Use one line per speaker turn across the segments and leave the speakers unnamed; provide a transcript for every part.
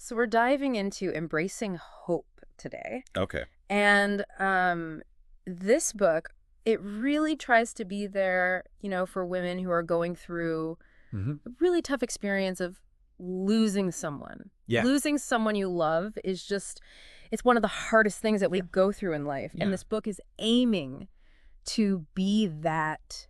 So we're diving into embracing hope today.
Okay.
And this book, it really tries to be there, for women who are going through
Hmm.
a really tough experience of losing someone.
Yeah.
Losing someone you love is just, it's one of the hardest things that we go through in life.
Yeah.
And this book is aiming to be that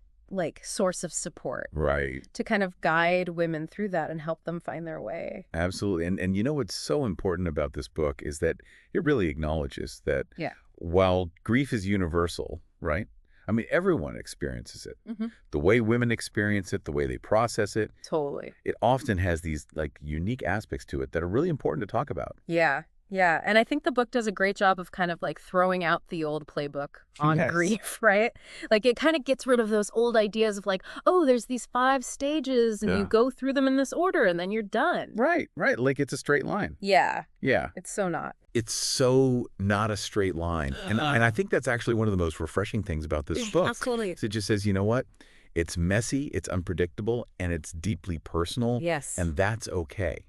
source of support,
Right.
to kind of guide women through that and help them find their way.
Absolutely. And you know what's so important about this book is that it really acknowledges that
Yeah.
while grief is universal, right? I mean, everyone experiences it.
Mm-hmm.
The way women experience it, the way they process it,
Totally.
it often has these unique aspects to it that are really important to talk about.
Yeah. Yeah. And I think the book does a great job of kind of throwing out the old playbook on
Yes.
grief, right? It kind of gets rid of those old ideas of oh, there's these 5 stages and you
Yeah.
go through them in this order and then you're done.
Right. Like it's a straight line.
Yeah.
Yeah.
It's so not.
It's so not a straight line. And I think that's actually one of the most refreshing things about this book.
Absolutely.
Is it just says, you know what? It's messy, it's unpredictable, and it's deeply personal.
Yes.
And that's okay.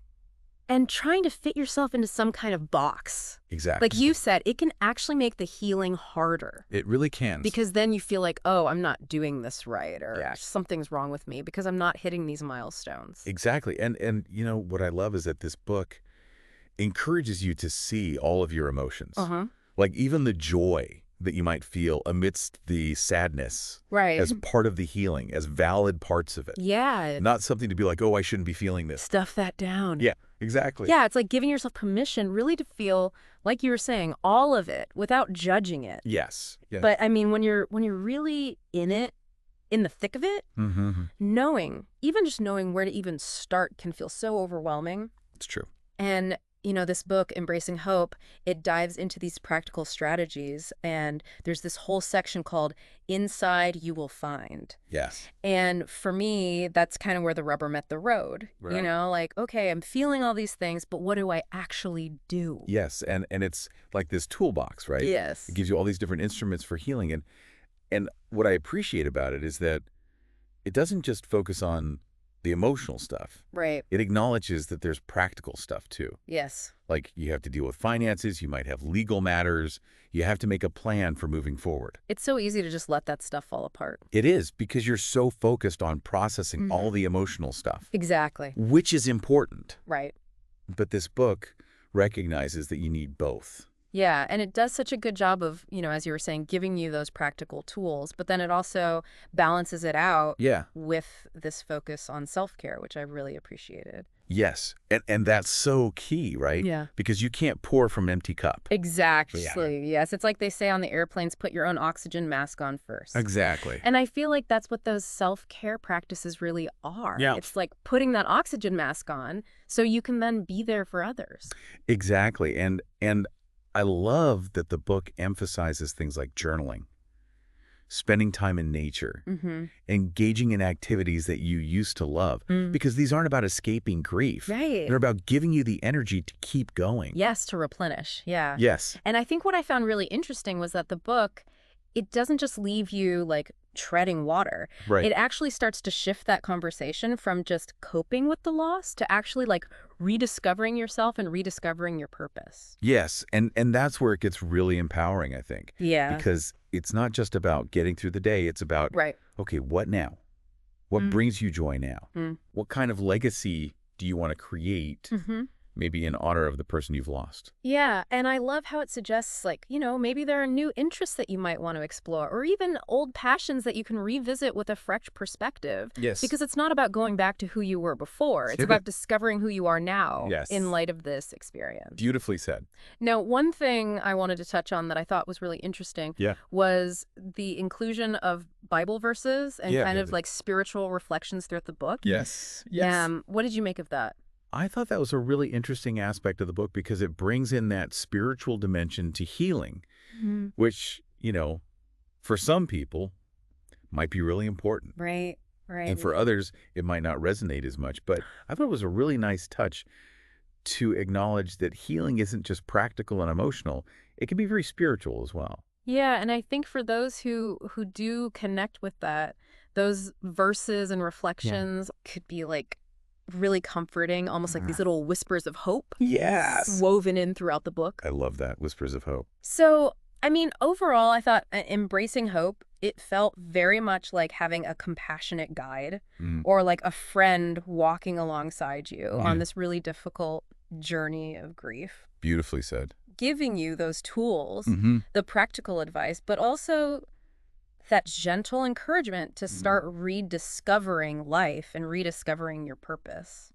And trying to fit yourself into some kind of box.
Exactly.
Like you said, it can actually make the healing harder.
It really can.
Because then you feel oh, I'm not doing this right, or
Yeah.
something's wrong with me because I'm not hitting these milestones.
Exactly. And you know, what I love is that this book encourages you to see all of your emotions.
Uh-huh.
Like even the joy that you might feel amidst the sadness
Right.
as part of the healing, as valid parts of it.
Yeah.
Not something to be like, oh, I shouldn't be feeling this.
Stuff that down.
Yeah, exactly.
Yeah, it's like giving yourself permission really to feel, like you were saying, all of it without judging it.
Yes. Yes.
But I mean, when you're really in it, in the thick of it,
Mm-hmm.
even just knowing where to even start can feel so overwhelming.
It's true.
And, this book, Embracing Hope, it dives into these practical strategies. And there's this whole section called Inside You Will Find.
Yes.
And for me, that's kind of where the rubber met the road.
Right.
Okay, I'm feeling all these things, but what do I actually do?
Yes. And it's like this toolbox, right?
Yes.
It gives you all these different instruments for healing. And what I appreciate about it is that it doesn't just focus on the emotional stuff.
Right.
It acknowledges that there's practical stuff too.
Yes.
Like you have to deal with finances, you might have legal matters, you have to make a plan for moving forward.
It's so easy to just let that stuff fall apart.
It is, because you're so focused on processing all the emotional stuff,
Exactly.
which is important.
Right.
But this book recognizes that you need both.
Yeah, and it does such a good job of, as you were saying, giving you those practical tools, but then it also balances it out
Yeah.
with this focus on self-care, which I really appreciated.
Yes. And that's so key, right?
Yeah.
Because you can't pour from an empty cup.
Exactly.
Yeah.
Yes, it's like they say on the airplanes, put your own oxygen mask on first.
Exactly.
And I feel like that's what those self-care practices really are.
Yeah.
It's like putting that oxygen mask on so you can then be there for others.
Exactly. And I love that the book emphasizes things like journaling, spending time in nature, engaging in activities that you used to love, because these aren't about escaping grief.
Right.
They're about giving you the energy to keep going.
Yes, to replenish. Yeah.
Yes.
And I think what I found really interesting was that the book, it doesn't just leave you treading water.
Right.
It actually starts to shift that conversation from just coping with the loss to actually rediscovering yourself and rediscovering your purpose.
Yes. And that's where it gets really empowering, I think.
Yeah.
Because it's not just about getting through the day. It's about,
Right.
okay, what now? What brings you joy now? What kind of legacy do you want to create? Maybe in honor of the person you've lost.
Yeah, and I love how it suggests, maybe there are new interests that you might want to explore, or even old passions that you can revisit with a fresh perspective.
Yes.
Because it's not about going back to who you were before. It's about discovering who you are now in light of this experience.
Beautifully said.
Now, one thing I wanted to touch on that I thought was really interesting was the inclusion of Bible verses and kind of spiritual reflections throughout the book.
Yes.
What did you make of that?
I thought that was a really interesting aspect of the book because it brings in that spiritual dimension to healing, which, for some people might be really important.
Right.
And for others, it might not resonate as much. But I thought it was a really nice touch to acknowledge that healing isn't just practical and emotional. It can be very spiritual as well.
Yeah, and I think for those who do connect with that, those verses and reflections could be really comforting, almost like these little whispers of hope.
Yes.
Woven in throughout the book.
I love that, whispers of hope.
So, I mean, overall, I thought embracing hope, it felt very much like having a compassionate guide or like a friend walking alongside you on this really difficult journey of grief.
Beautifully said.
Giving you those tools, the practical advice, but also that gentle encouragement to start rediscovering life and rediscovering your purpose.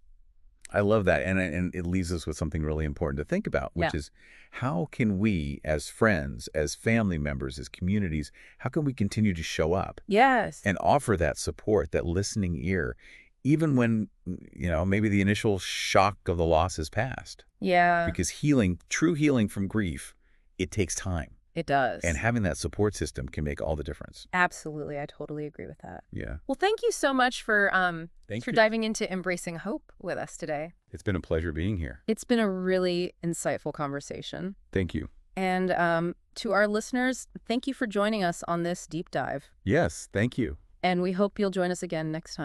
I love that. And it leaves us with something really important to think about, which is how can we as friends, as family members, as communities, how can we continue to show up?
Yes.
And offer that support, that listening ear, even when, maybe the initial shock of the loss has passed.
Yeah.
Because healing, true healing from grief, it takes time.
It does.
And having that support system can make all the difference.
Absolutely. I totally agree with that.
Yeah.
Well, thank you so much for
Thank you.
diving into embracing hope with us today.
It's been a pleasure being here.
It's been a really insightful conversation.
Thank you.
And to our listeners, thank you for joining us on this deep dive.
Yes, thank you.
And we hope you'll join us again next time.